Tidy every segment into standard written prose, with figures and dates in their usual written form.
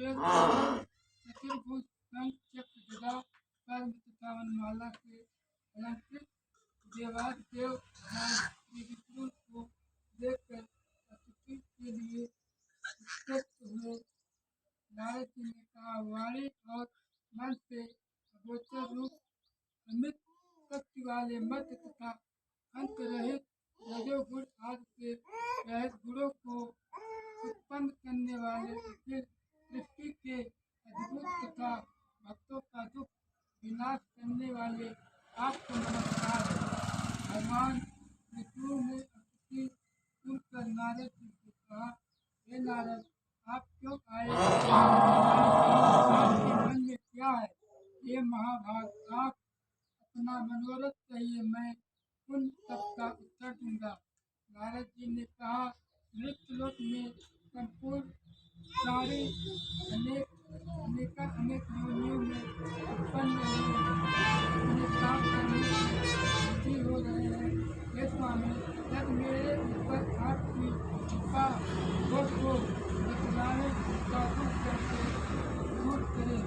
श्वेत चतुर्भुज शंख चक्र गदा पद्म तथा वनमाला से अलंकृत देवाधिदेव भगवान श्री विष्णु को देखकर स्तुति के लिए उत्सुक हुए। नारद जी ने कहा, वाणी और मन से अगोचर रूप अमित शक्ति वाले मध्य तथा अंत रहित रजोगुण आदि से रहित गुणों को उत्पन्न करने वाले अखिल सृष्टि के अद्भुत तथा भक्तों का दुख विनाश करने वाले आपको नमस्कार है। भगवान विष्णु ने स्तुति सुनकर नारद जी से कहा, हे नारद, आप क्यों आए? आपके मन में क्या है? ये महाभाग, आप अपना मनोरथ कहिए, मैं उन सबका उत्तर दूंगा। नारद जी ने कहा, मृत्युलोक में संपूर्ण प्राणी अनेक योनियों में उत्पन्न हुए अपने काम करने से दुखी हो रहे हैं। हे स्वामी, जब मेरे ऊपर आपकी कृपा हो तो बतलाएं, उसका दुख कैसे दूर करें।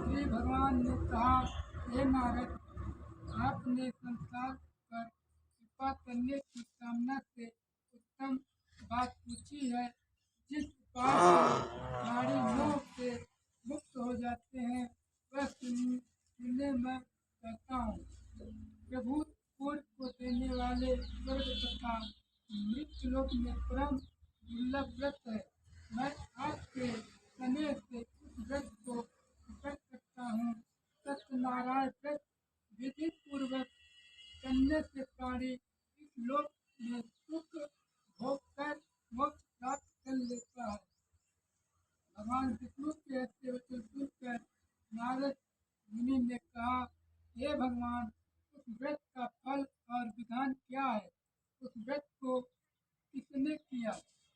श्री भगवान ने कहा, हे नारद, आपने संसार पर कृपा करने की कामना से उत्तम बात पूछी है। जिस उपाय से प्राणी मोह से मुक्त हो जाते हैं, वह सुनने मैं कहता हूँ। प्रभु पूर्व को देने वाले स्वर्ग तथा मृत्युलोक में परम दुर्लभ व्रत है। मैं आपके स्नेह से उस व्रत को प्रकट करता हूँ। सत्यनारायण व्रत विधि पूर्वक करने से प्राणी इस लोक में सुख भोग कर मोक्ष प्राप्त कर लेता है। भगवान विष्णु के ऐसे वचन सुनकर नारद मुनि ने कहा, हे भगवान, उस व्रत का फल और विधान क्या है? उस व्रत को किसने किया?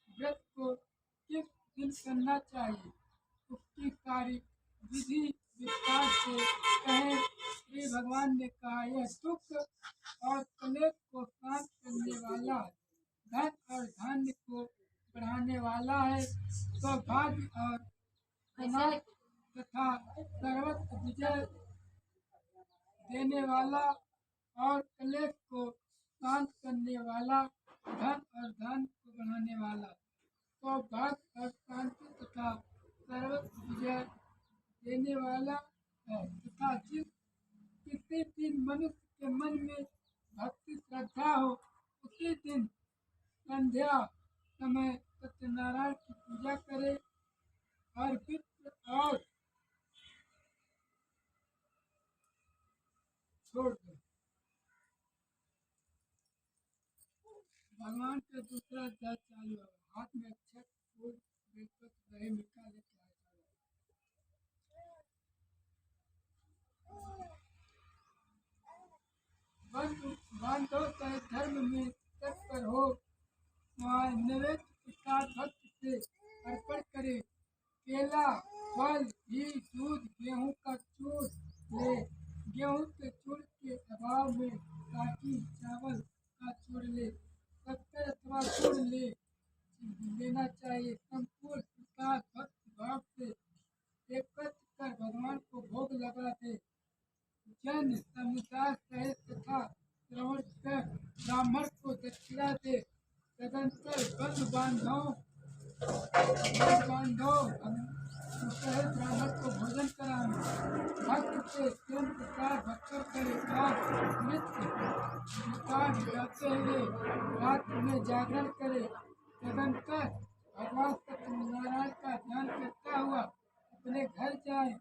व्रत को किस दिन करना चाहिए? उसकी सारी विधि विस्तार से कहें। श्री भगवान ने कहा, यह दुख और कलेश को शांत करने वाला है, धन और धान्य को बढ़ाने वाला है, सौभाग्य और कनक तथा सर्वत्र विजय देने वाला और कलेश को शांत करने वाला, धन और धन को बढ़ाने वाला, सौभाग्य और शांति तथा सर्वत्र विजय देने वाला है। तथा किसी दिन मनुष्य के मन में भक्ति श्रद्धा हो, उसी दिन संध्या समय सत्यनारायण की पूजा करे और विप्र और छोड़ दे। भगवान का दूसरा अध्याय चालू है। हाथ में अक्षत फूल बेलपत्र दही मीठा लेके आया। बांधो चाहे धर्म में तत्पर हो, वहाँ नैवेद्य प्रसाद भक्त से अर्पण करे। केला, फल, घी, दूध, गेहूं का चूर ले। गेहूं के चूर के अभाव में काठी चावल का चूर ले। शक्कर अथवा गुड़ लेना चाहिए। संपूर्ण प्रसाद भक्ति भाव से एकत्र कर भगवान को भोग लगा दे। जन समुदाय सहित तथा श्रवण कर ब्राह्मण को दक्षिणा दे। तदंतर बंधु बांधव सहित ब्राह्मण को भोजन कराएं। भक्त से स्वयं प्रसाद भक्षण करे और नित्य प्रसाद गाते हुए रात में जागरण करे। तदंतर भगवान सत्यनारायण का ध्यान करता हुआ अपने घर जाए।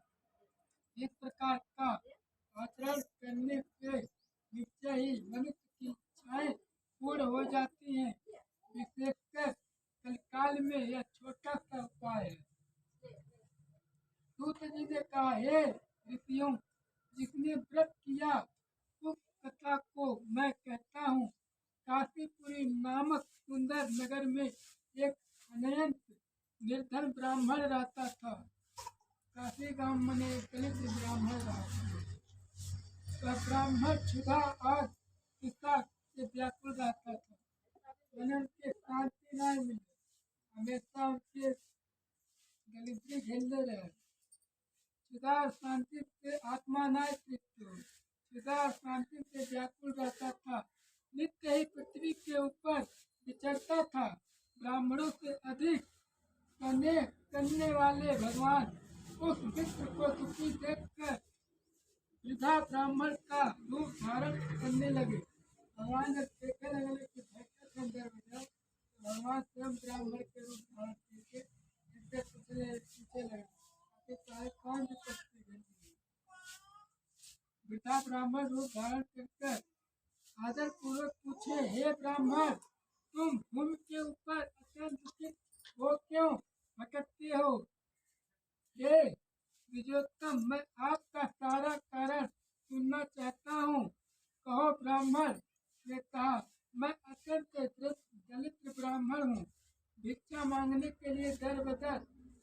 इस प्रकार का आचरण करने से निश्चय ही मनुष्य की इच्छाएं पूर्ण हो जाती हैं। विशेषकर कलिकाल में यह छोटा सा उपाय है। सूत जी ने कहा, हे ऋषियों, जिसने व्रत किया उस कथा को मैं कहता हूँ। काशीपुरी नामक सुंदर नगर में एक अनंत निर्धन ब्राह्मण रहता था। काशी गांव में एक दलित ब्राह्मण रहा। वह ब्राह्मण क्षुधा और तृष्णा से व्याकुल रहता था। अनंत के शांति नहीं मिली। हमेशा उनके दलिद्री झेलते रहे। सदा शांति से आत्मा नाय तृप्त हो, सदा शांति से व्याकुल रहता था। नित्य ही पृथ्वी के ऊपर विचरता था। ब्राह्मणों से अधिक करने वाले भगवान उस विप्र को दुखी देखकर वृद्धा ब्राह्मण का रूप धारण करने लगे। भगवान जब देखने लगे कि भयंकर संदर्भ है, तो भगवान स्वयं ब्राह्मण के रूप धारण करके इनसे पूछने लगे कि चाहे कौन विपत्ति घटी। वृद्धा ब्राह्मण रूप धारण कर आदर पूर्वक पूछे, हे ब्राह्मण, तुम भूमि के ऊपर अत्यंत दुखित हो क्यों भटकते हो? हे विजयोत्तम, मैं आपका सारा कारण सुनना चाहता हूँ। कहो। ब्राह्मण ने कहा, मैं अत्यंत दलित ब्राह्मण हूँ। भिक्षा मांगने के लिए दर बदर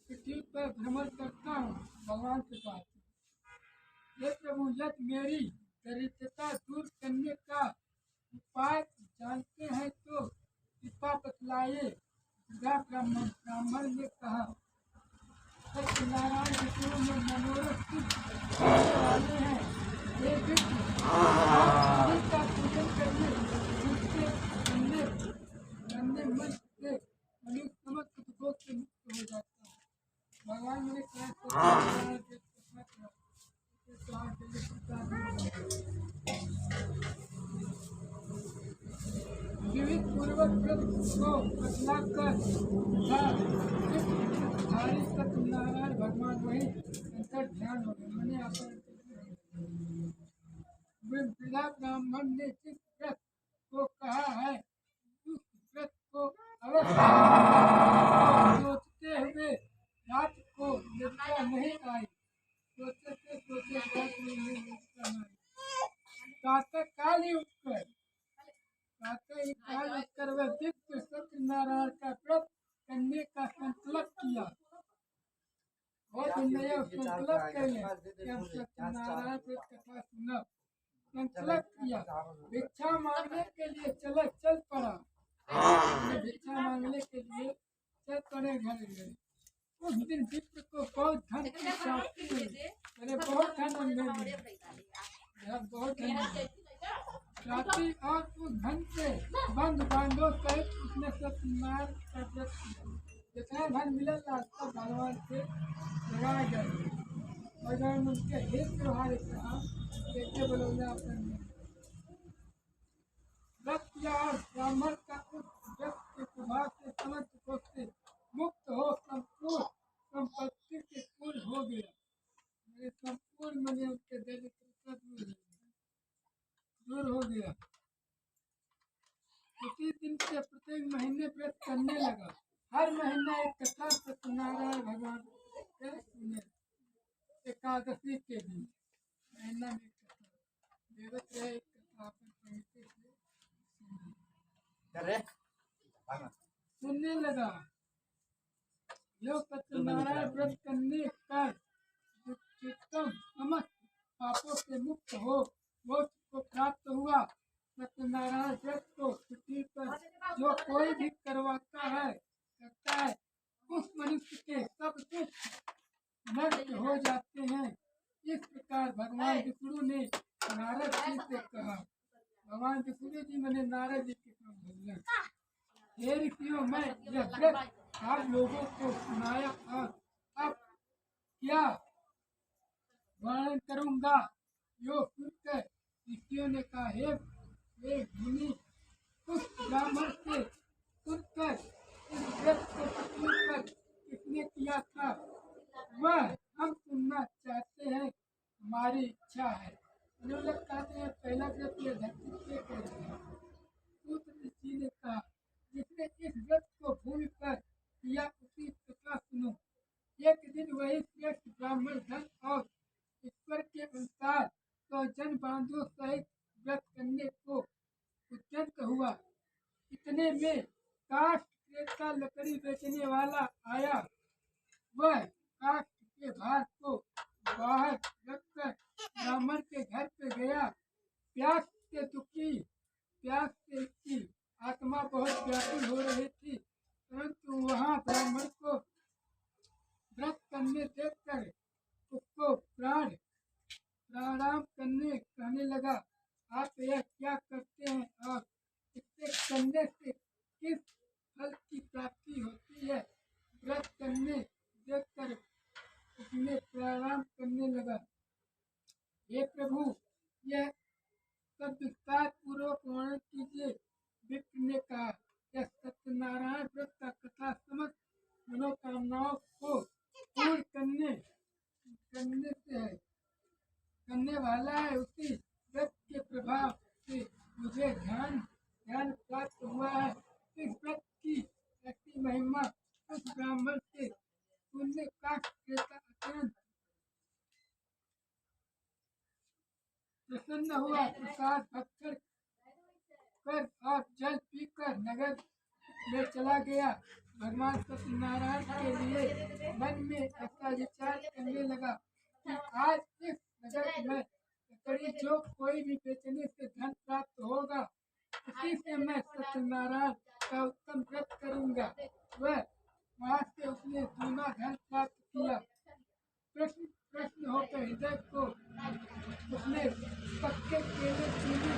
पृथ्वी पर भ्रमण करता हूँ। भगवान से बात, हे प्रभु, यदि मेरी दरिद्रता दूर करने का उपाय जानते हैं तो कृपा बतलाइए। ब्राह्मण ने कहा, सत्यनारायण विष्णु में मनोरथ करने वाले हैं। हे विष्णु, आप उन्हीं का पूजन करने उनके मन से मनुष्य समस्त दुखों से मुक्त हो जाता है। भगवान ने कहा, सत्यनारायण के कथा करो, तो आपके लिए प्रसाद मिलेगा। विविध पूर्वक व्रत को बतलाकर सत्यनारायण भगवान वही अंतर ध्यान हो गए। मैंने वृद्धा ब्राह्मण ने जिस व्रत को कहा है उस व्रत को अवश्य सोचते हुए रात को निद्रा नहीं आई। सोचते रात में निद्रा नहीं आई। प्रातः काल ही उठकर वह दिव्य सत्यनारायण का व्रत करने का संकल्प किया। बहुत नया संकल्प किया। सत्यनारायण व्रत कथा सुना, संकल्प किया, भिक्षा मांगने के लिए चल पड़ा। भिक्षा मांगने के लिए चल पड़े घर गए। उस दिन विप्र को बहुत धन की प्राप्ति हुई। बहुत धन रात्रि और उस धन से बंधु बांधव सहित उसने सत्यनारायण का व्रत किया। जितना धन मिला रास्ता भगवान से लगाया गया। भगवान उनके हित व्यवहार कहा, देखते बोलो व्रत किया और ब्राह्मण का उस व्रत के प्रभाव से समस्त दुखों से मुक्त हो संपूर्ण संपत्ति से पूर्ण हो गया। मेरे संपूर्ण मैंने उनके दरिद्रता दूर हो गया। उसी दिन से प्रत्येक महीने व्रत करने लगा। हर महीना एक कथा सत्यनारायण भगवान के सुने। एकादशी के दिन महीना में कथा देवत रहे। एक कथा सुनने लगा। जो सत्यनारायण व्रत करने का समस्त पापों से मुक्त हो मोक्ष को प्राप्त हुआ। सत्यनारायण व्रत को पृथ्वी पर जो कोई भी करता है उस मनुष्य के सब दुख नष्ट हो जाते हैं। इस प्रकार भगवान विष्णु ने नारद जी से कहा। भगवान विष्णु जी मैंने नारद जी के भजन, हे ऋषियों, मैं यह व्रत आप लोगों को सुनाया और अब क्या वर्णन करूंगा। यो सुनकर ऋषियों ने कहा, हे मुनि, उस ब्राह्मण से सुनकर इस व्रत को पृथ्वी पर किसने किया था वह हम सुनना चाहते हैं, हमारी इच्छा है। लोग कहते हैं पहला व्रत यह धरती पे करेगा। ऋषि ने कहा, जिसने इस व्रत को भूमि पर किया उसकी कथा सुनो। एक दिन वही श्रेष्ठ ब्राह्मण धन और ईश्वर के अनुसार तो जन बांधव सहित व्रत करने को उद्यत हुआ। इतने में काष्ठ क्रेता लकड़ी बेचने वाला आया। वह काष्ठ के भार को बाहर रखकर ब्राह्मण के घर पे गया। प्यास से उसकी आत्मा बहुत व्याकुल हो रही थी, परंतु वहाँ ब्राह्मण को व्रत करने देखकर उसको प्राणायाम करने कहने लगा, आप यह क्या करते हैं और इससे करने से किस फल की प्राप्ति होती है? व्रत करने देखकर उसने प्राणायाम करने लगा। हे प्रभु, यह सब विस्तार पूर्वक वर्णन कीजिए। विप्र ने कहा, यह सत्यनारायण व्रत का कथा समस्त मनोकामनाओं को पूर्ण करने से है, करने वाला है। उसी व्रत के प्रभाव से मुझे ध्यान प्राप्त हुआ है। इस व्रत की ऐसी महिमा उस ब्राह्मण से सुनने का क्रेता अत्यंत प्रसन्न हुआ। प्रसाद भक्षण कर और जल पीकर नगर में चला गया। भगवान सत्यनारायण के लिए मन में ऐसा विचार करने लगा कि आज इस नगर में लकड़ी जो कोई भी बेचने से धन प्राप्त होगा, उसी से मैं सत्यनारायण का उत्तम व्रत करूंगा। वह वहां से उसने दूना धन प्राप्त किया। प्रश्न होकर हृदय को उसने पक्के केले चीनी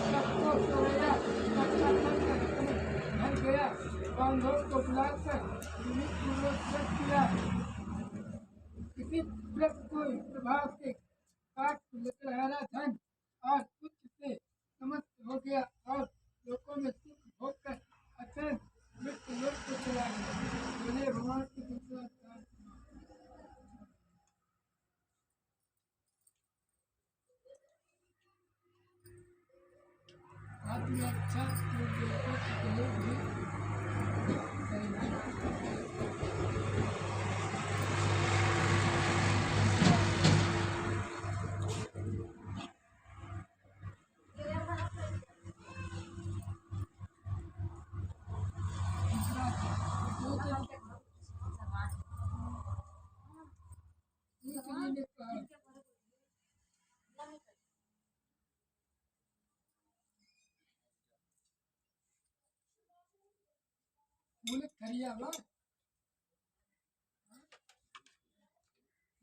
सबको सोया घर गया। बांधव को बुलाकर पूर्वक किया। किसी व्रत को प्रभाव से काट लकड़हारा धन और कुछ से समस्त हो गया और लोगों में सुख भोगकर अत्यंत मृत्यु लोक को चला गया। बोले भगवान की दूसरा आत्म अच्छा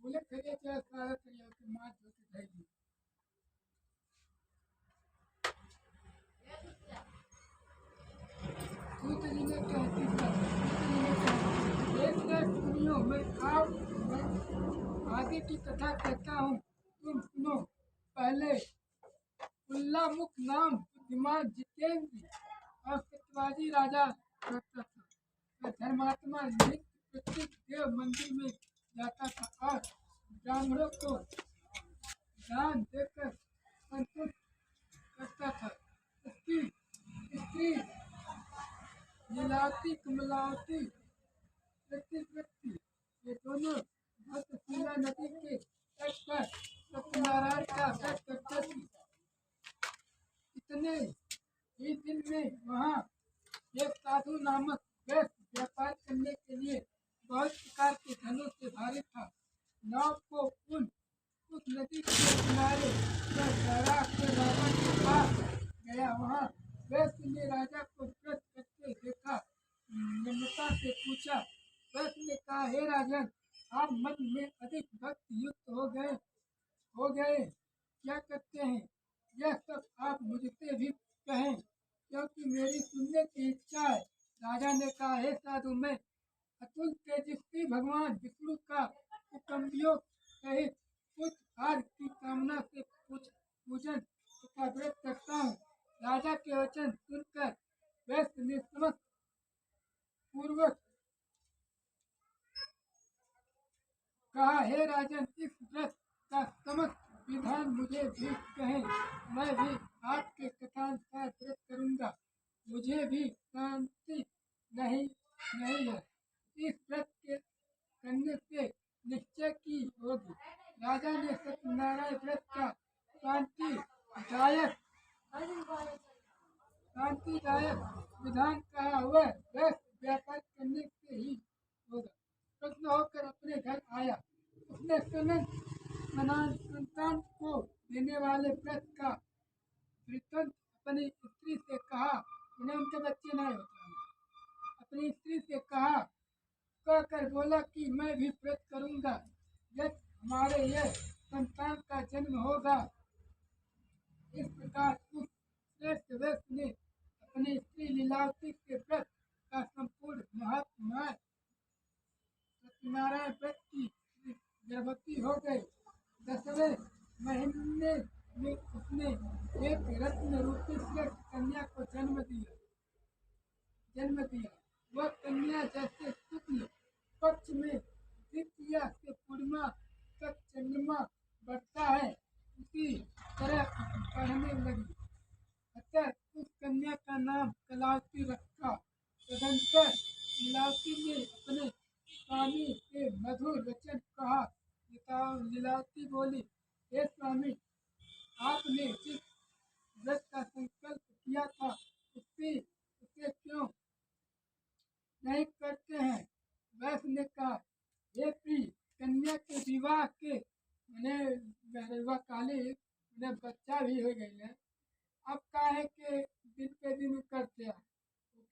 बोले खरिया चाहे सारा खरिया के मार धोके खाएगी। सूत जी ने कहती सुनियो, मैं आगे की कथा कहता हूँ, तुम सुनो। पहले उल्लामुख नाम बुद्धिमान जितेंद्र और सत्यवादी राजा रहता था। वह धर्मात्मा नित्य प्रत्येक देव मंदिर में जाता था और ब्राह्मणों को दान देकर संतुष्ट करता था। उसकी स्त्री लीलावती कमलावती व्यक्ति ये दोनों भक्तशिला नदी के तट पर सत्यनारायण का व्रत करते थे। इतने ही दिन में वहाँ एक साधु नामक वैश्य व्यापार करने के लिए बहुत प्रकार के धनों से भारी था। नाव को उस नदी के किनारे राजा के पास गया। वहाँ वैश्य ने राजा को व्रत करते देखा। नम्रता से पूछा। वैश्य ने कहा, हे राजन, आप मन में अधिक भक्ति युक्त हो गए क्या करते हैं? यह सब आप मुझसे भी कहें, क्योंकि मेरी सुनने की इच्छा है। राजा ने कहा, हे साधु, मैं अतुल तेजस्वी भगवान विष्णु का कुटुंबियों सहित कुछ हार की कामना से पूजन तथा व्रत करता हूँ। राजा के वचन सुनकर वैश्य ने समस्त पूर्वक कहा, हे राजन, इस व्रत का समस्त विधान मुझे भी कहें, मैं भी आपके कथानुसार व्रत करूंगा। मुझे भी शांति नहीं है। इस व्रत के करने से निश्चय की होगी। राजा ने सत्यनारायण व्रत का शांतिदायक विधान कहा। वह व्यापार करने से ही होगा। प्रश्न होकर अपने घर आया। उसने संतान को देने वाले व्रत का वृत्तांत अपनी स्त्री से कहा। उन्हें उनके बच्चे नहीं होते। अपनी स्त्री से कहा, कहकर बोला कि मैं भी व्रत करूंगा जब हमारे ये संतान का जन्म होगा। इस प्रकार उस श्रेष्ठ व्यक्ति ने अपनी स्त्री लीलावती के व्रत का संपूर्ण महत्व सत्यनारायण व्रत की गर्भवती हो गई। 10वें महीने में उसने एक रत्न रूपी श्रेष्ठ कन्या को जन्म दिया। वह कन्या जैसे शुक्ल पक्ष में द्वितीया से पूर्णिमा तक चंद्रमा बढ़ता है उसी तरह बढ़ने लगी। अतः उस कन्या का नाम कलावती रखा। तदंतर लीलावती ने अपने स्वामी से मधुर वचन कहा। लीलावती बोली, हे स्वामी, आपने जिस व्रत का संकल्प किया था उसे क्यों नहीं करते हैं? वैश्य ने कहा, हे प्रिय, कन्या के विवाह के मैंने काले उन्हें बच्चा भी हो गई है। अब काहे के दिन पे दिन करते हैं?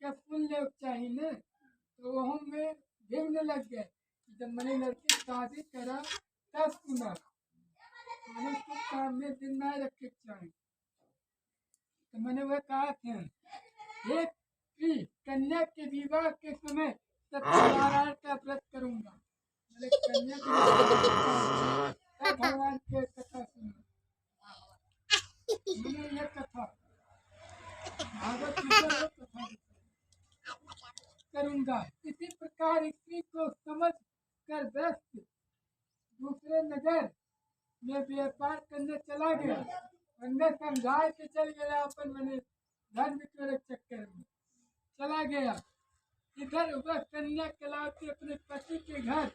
क्या फूल ले चाहिए न? तो वहाँ में भिन्न लग गए। जब मैंने लड़की शादी करा तब सुना मैंने कुछ काम में दिन नहीं रखे चाहिए। तो मैंने वह कहा था, हे प्रिय, कन्या के विवाह के समय सत्यनारायण का व्रत करूंगा। मैंने कन्या के तब भगवान के कथा सुना। मैंने यह कथा भागवत कथा करूंगा। इसी प्रकार स्त्री को समझ कर व्यस्त दूसरे नगर में व्यापार करने चला गया। मैंने समझा के चल गया अपन मैंने धन विक्रय चक्कर में चला गया। इधर वह कन्या कलावती अपने पति के घर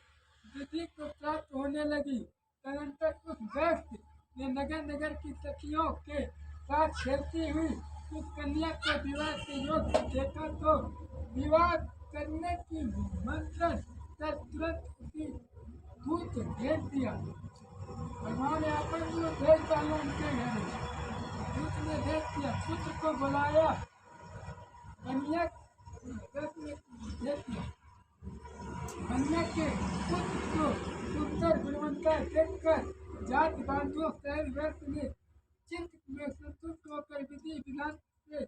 विधि को प्राप्त होने लगी। तदंतर उस व्यस्त ने नगर नगर की सखियों के साथ खेलती हुई उस कन्या को विवाह के योग्य देखा तो विवाह करने की मंत्रण कर तुरंत उसी दूत भेज दिया। भगवान ने अपन को भेज डाला उनके घर। दूत ने भेज दिया, पुत्र को बुलाया। कन्या के पुत्र को सुंदर गुणवंता देखकर जाति बांधुओं शहर व्यक्त ने चिंतित में संतुष्ट होकर विधि विधान से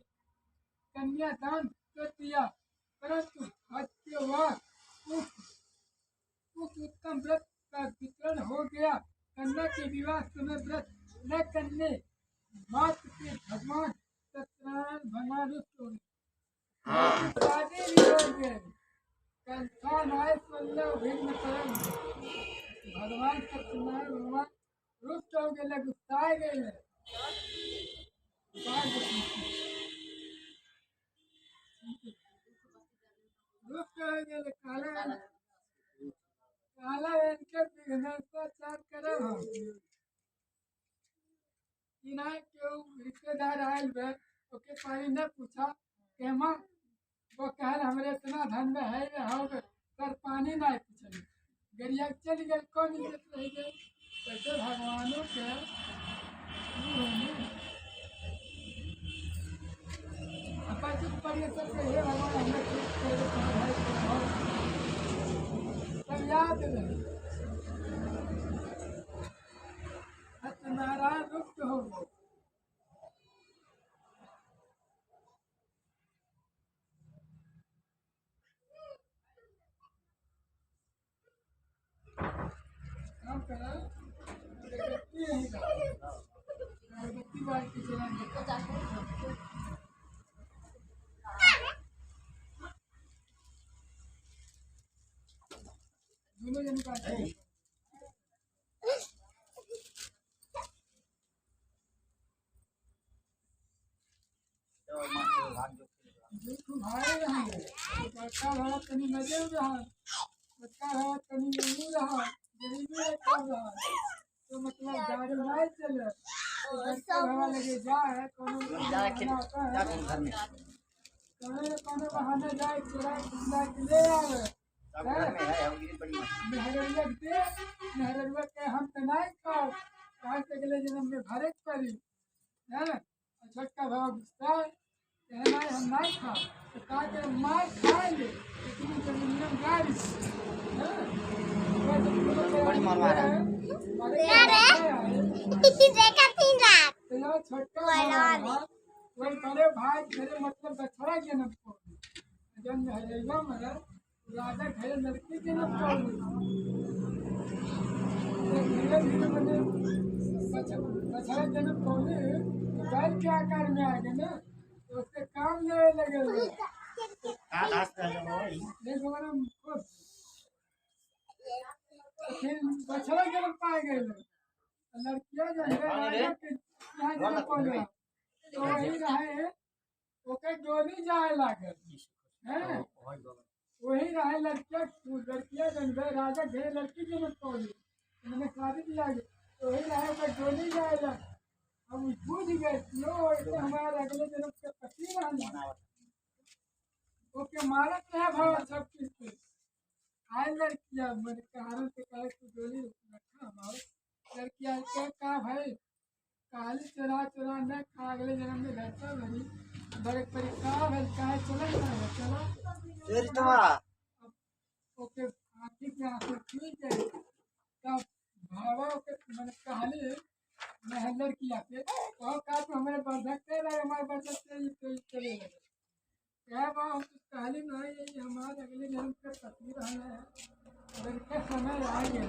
कन्या दान कर दिया। परंतु उस उत्तम व्रत का वितरण हो गया। कन्या के विवाह समय व्रत न करने मात्र से भगवान सत्यनारायण भगवान रुष्ट हो गए। शादी भी हो गए। भगवान सत्यनारायण भगवान रुष्ट हो गए, गुस्साए गए। रुष्ट हो गए काला इनके विघ्नाचार करे हो। इनाय क्यों रिश्तेदार आयल बे ओके पानी न पूछा केमा वो कहल हमरे इतना धन में है रे हो पर पानी नहीं पूछल गरिया चल गए कौन इज्जत रह गई। कैसे भगवानों के अपन चुप पड़िए सब के हे भगवान हमें सब याद रहे। सत्यनारायण रुष्ट हो गए। काम करा अगरबत्ती बार की चला दोनों जन का भाई रहेंगे बड़का भाड़ा तनी मजे रहा, बच्चा भाड़ा तनी नहीं रहा, गरीबी कम रहा। तो मतलब गाड़ी नहीं चले तो बच्चा भाड़ा लगे जाए कोनो बहाने जाए चुरा के ले आवे। मेहररुआ के हम तो नहीं खाओ कहाँ से अगले जन्म में भरे पड़ी है। छोटका भाव गुस्सा कहना है हम नहीं खा तो कहा कि मार खाएंगे लेकिन जमीन गाड़ी बड़ी मार मारा छोटका वही बड़े भाई मेरे मतलब बछड़ा जन्म को जन्म है मगर राजा घरे लड़की जन्म को धीरे धीरे मैंने बछड़ा जन्म को बैल के आकार में आ गए ना तो उसके काम लेने लगे फिर बछड़ा जन्म पाए गए लड़कियां जो है राजा के यहाँ जन्म पा तो वही रहे ओके डोली जाए लागल हैं वही रहे लड़कियां जन गए राजा घेरे लड़की जन्म पौली उन्होंने शादी दिया तो वही रहे ओके डोली जाए लग हम बुझ गए लो ऐसे हमारे अगले जन्म के पति रहना ओके मारत रहे भाव सब चीज पे आए लड़कियां मेरे कारण से कहे तू डोली रखा हमारे लड़कियां के कहा भाई काली चोरा चोरा न खा अगले जन्म में रहता भरी बड़े परेशान है कहा चला जाए चला ओके आँखी के आंसू ठीक है तब भावा के मैंने कहानी महलर किया के कहो का तो हमारे बर्धक रहे हमारे बर्धक से तो चले लगे क्या बात हम कहानी नहीं यही हमारे अगले जन्म का पति रहना है अगर क्या समय आ गया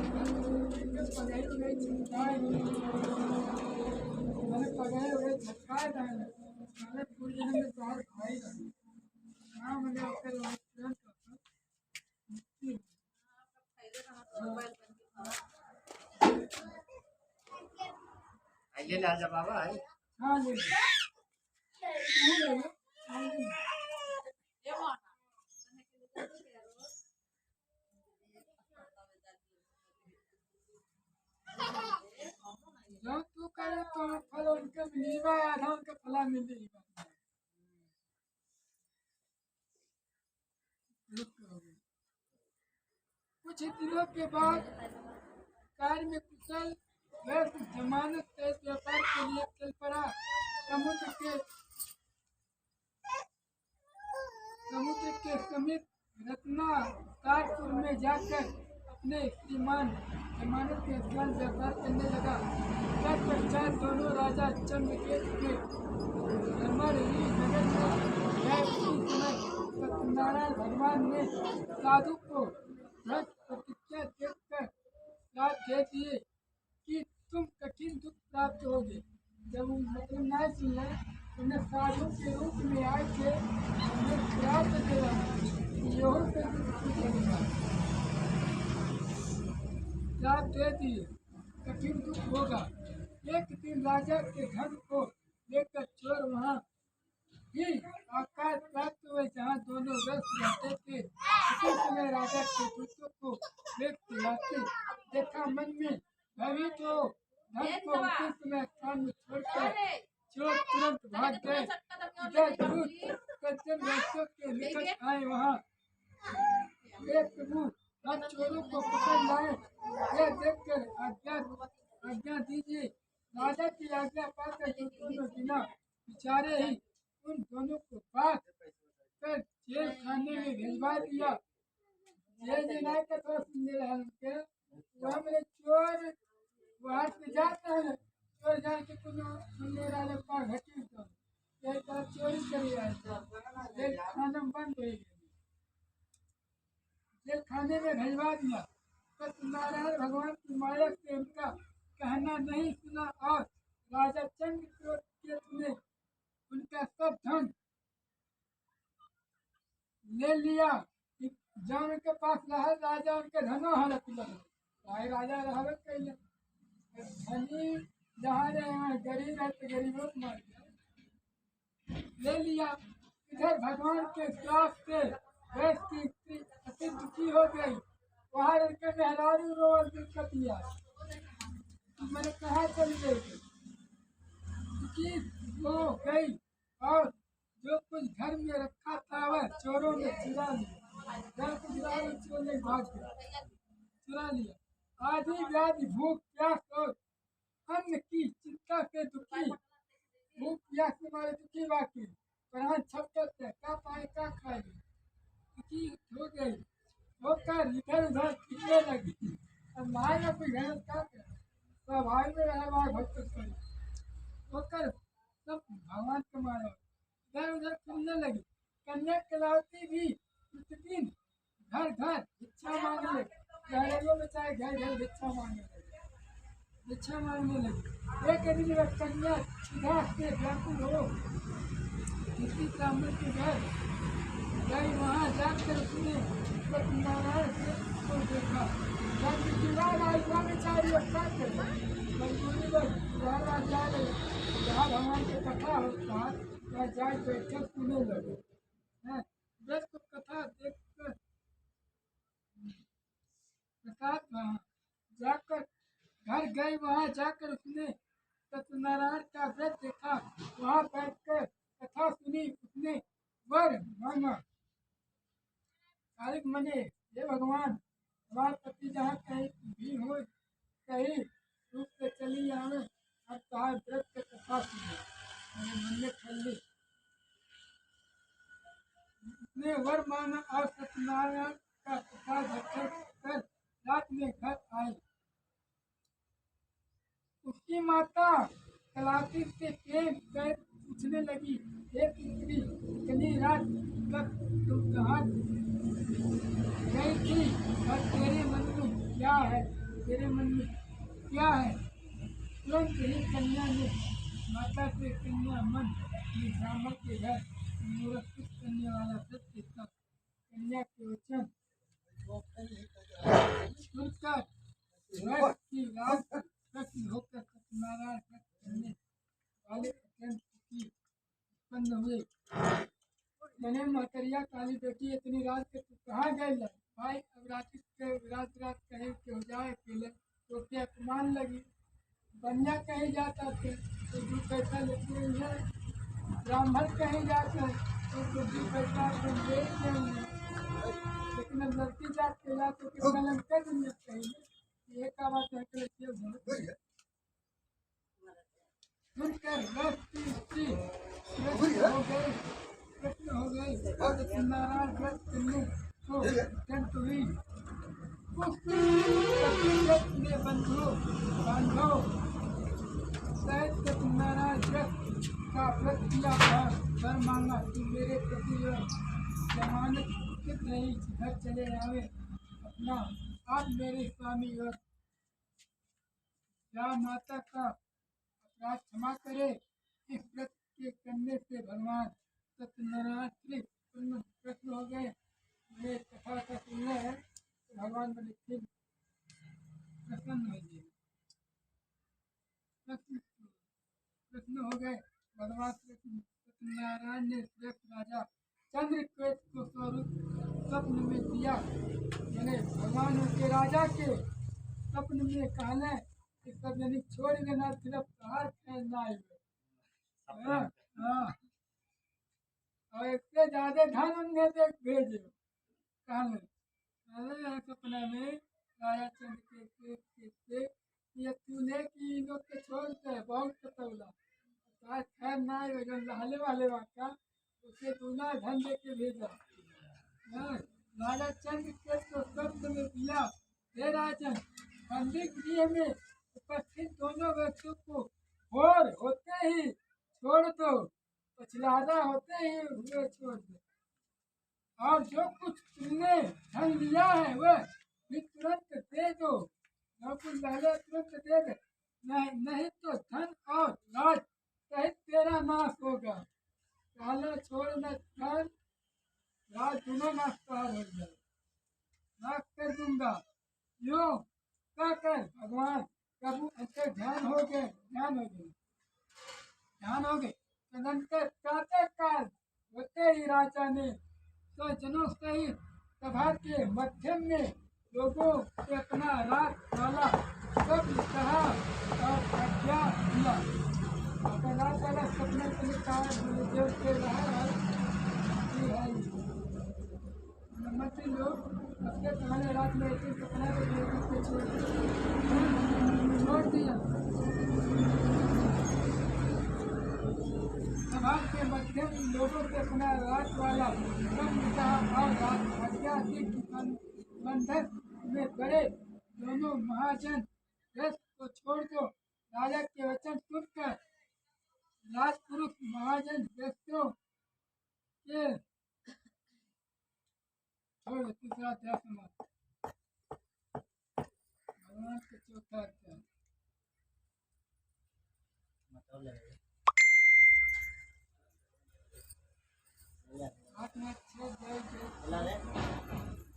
पगाई गई चिंताएं मैंने पगाए हुए झटकाए रहे मैंने पूरे जन्म में बाहर खाई रही हाँ मैंने आपके तुरंत ले ले आजा बाबा है हाँ ले जो तू करे तो फल उनके मिलेगा आधा उनका फला मिलेगा कुछ दिनों के बाद कार्य में कुशल व्यस्त जमानत तेज व्यापार के लिए चल पड़ा समुद्र के समीप रत्नाकारपुर में जाकर अपने श्रीमान जमानत के साथ व्यापार करने लगा तत्पश्चात दोनों राजा चंद्रकेतु के नगर में गए उसी समय सत्यनारायण भगवान ने साधु को प्रतिज्ञा देकर रात दे दिए कि तुम कठिन दुख प्राप्त होगे जब वो मतलब नहीं सुना उन्हें साधु के रूप में आके उन्हें प्राप्त दे रहा यही से रात दे दिए कठिन दुख होगा एक दिन राजा के धन को लेकर चोर वहाँ ही आकाश प्राप्त हुए जहाँ दोनों रस रहते थे उसी समय राजा के दूतों को व्यक्त लाते देखा मन में भयभीत हो धन को उसी समय स्थान में छोड़कर चोर तुरंत भाग गए इधर दूत सज्जन वैश्यों के निकट आए वहाँ प्रभु हम चोरों को पकड़ लाए यह देखकर आज्ञा दीजिए राजा की आज्ञा पाकर दोनों बिना विचारे ही उन दोनों को बात कर जेल खाने में भिजवा दिया जेल देना का तो सुनने रहा उनके वह मेरे चोर वहाँ से जाते हैं चोर जाके सुनने रहा पास घटी तो यह तरफ चोरी करी आए जेल खाना बंद हो गया जेल खाने में भिजवा दिया सत्यनारायण भगवान की माया से उनका कहना नहीं सुना और राजा चंद्रकेतु ने उनका सब धन ले लिया जब उनके पास रहा राजा उनके धनो हालत लगे राजा रहा कैले धनी जहाँ रहे गरीब है तो गरीबों को मार दिया ले लिया इधर भगवान के श्राप से वैश्य की स्त्री अति दुखी हो गई वहाँ उनके मेहरारू रोल दिक्कत दिया मैंने कहा चली गई दुखी हो गई और जो कुछ घर में रखा था वह चोरों ने चुरा लिया घर को चोर ने भाग गया चुरा लिया आदि व्याधि भूख प्यास और अन्न की चिंता से दुखी भूख प्यास से मारे दुखी बाकी प्राण छपकते क्या पाए क्या खाएगी की हो गई होकर इधर उधर खिलने लगी। अब माए ना कोई घर क्या करे तो भाई में रहे भाई भक्त करी होकर सब भगवान के मारे इधर उधर खिलने लगी। कन्या कलावती भी प्रतिदिन घर घर भिक्षा मांगने लगी। घरेलू में चाहे घर घर भिक्षा मांगने लगी भिक्षा मांगने लगी। एक दिन वह कन्या उदास से व्याकुल हो किसी ब्राह्मण के घर गई। वहाँ जाकर उसने सत्यनारायण को देखा। जब दीवार आई वहाँ बेचारी क्या करे मजबूरी में बार जा रहे जहाँ भगवान की कथा होता है वह जाए बैठे सुने लगे। व्रत को कथा देखकर प्रसाद वहाँ जाकर घर गई। वहाँ जाकर उसने सत्यनारायण का व्रत देखा। वहाँ बैठकर कथा सुनी। उसने वर मांगा कालिक मने हे भगवान हमारे पति जहाँ कहीं भी हो कहीं रूप से चली आवे अब कहा व्रत के कथा सुने मेरे मन में खल्ली उसने वर मांगा और सत्यनारायण का कथा दर्शन कर रात में घर आई। उसकी माता कलावती से प्रेम कर पूछने लगी हे पुत्री इतनी रात तक तुम कहाँ गई थी और तेरे मन में क्या है तेरे मन में क्या है। तुरंत ही कन्या ने माता से कन्या मन ब्राह्मण के घर मूर्त करने वाला सत्य तक कन्या के वचन सुनकर की रात प्रश्न होकर सत्यनारायण करने वाले अत्यंत सुखी उत्पन्न हुए। मैंने महतरिया काली बेटी इतनी रात के तू कहाँ गए भाई अब रात कहीं के हो जाए अकेले तो उसके अपमान लगी। बनिया कहीं जाता थे तो 2 पैसा लेते हैं ब्राह्मण कहीं जाते तो 2 पैसा दे देंगे। लेकिन अब लड़की जात के जाते कितना लगता है दुनिया कहीं एक बात है सुनकर प्रश्न हो गए सत्यनारायण व्रत करने को अत्यंत हुई। अपने बांधो शायद सत्यनारायण व्रत का व्रत किया वर मांगा कि मेरे प्रति जमानत उचित नहीं घर चले आवे अपना आप मेरे स्वामी और या माता का अपराध क्षमा करे। इस व्रत के करने से भगवान सत्यनारायण श्री प्रश्न हो गए। मैं कथा का सुनना है तो भगवान बड़े फिर प्रसन्न हो गए प्रश्न हो गए। भगवान सत्यनारायण ने श्रेष्ठ राजा चंद्रकेत को स्वप्न में दिया। मैंने भगवान उनके राजा के स्वप्न में कहने कि सब जनी छोड़ देना सिर्फ बाहर फैलना है और इससे ज्यादा धन उन्हें देख भेजे कहने सपना में राजा चंद्रकेत से ये तूने की इन लोग के छोड़ते बहुत कतौला खैर ना लहले वाले वाका उसे दूना धन दे के भेजा। राजा चंद्रकेत को स्वप्न में दिया हे राजन बंदी गृह में उपस्थित दोनों व्यक्तियों को भोर होते ही छोड़ दो पछलादा होते ही हुए छोड़ दो और जो कुछ तुमने धन लिया है वह भी तुरंत दे दो। जो कुछ पहले तुरंत दे दे नहीं तो धन और राज सहित तेरा नाश होगा। पहले छोड़ना धन राज दोनों नाश हो जाए नाश कर दूंगा। यो कहकर भगवान प्रभु अंतर ध्यान हो गए तदंतर प्रातः काल होते ही राजा ने जनों सहित सभा के मध्यम में लोगों से अपना रात वाला सब कहा और आज्ञा दिया। रात वाला सपने के लिए कहा के रहा मंत्री लोग अपने पहले रात में ऐसे सपना छोड़ दिया। समाज के मध्यम लोगों से अपना रात वाला कम निकाह और आध्यात्मिक बंधन में पड़े दोनों महाजन रस को छोड़ दो। राजा के वचन सुनकर राजपुरुष महाजन व्यक्तियों के छोड़ तीसरा अध्याय समाप्त। भगवान के चौथा अध्याय। आत्मा छह जय जय।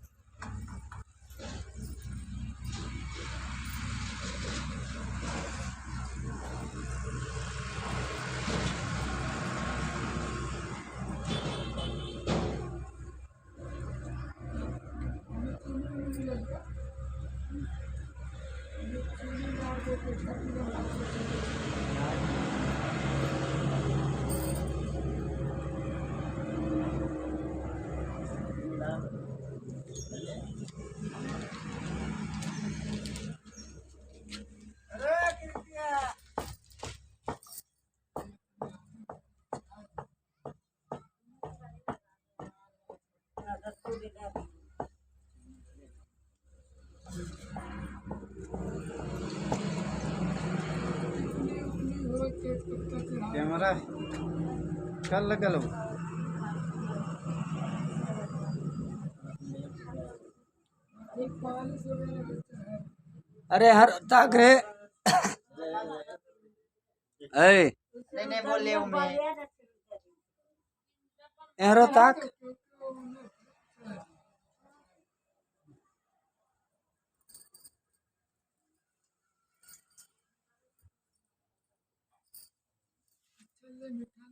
कैमरा कल लगल हो। अरे हर ताक रे ए नहीं बोल ले मैं एहरो ताक मिठाई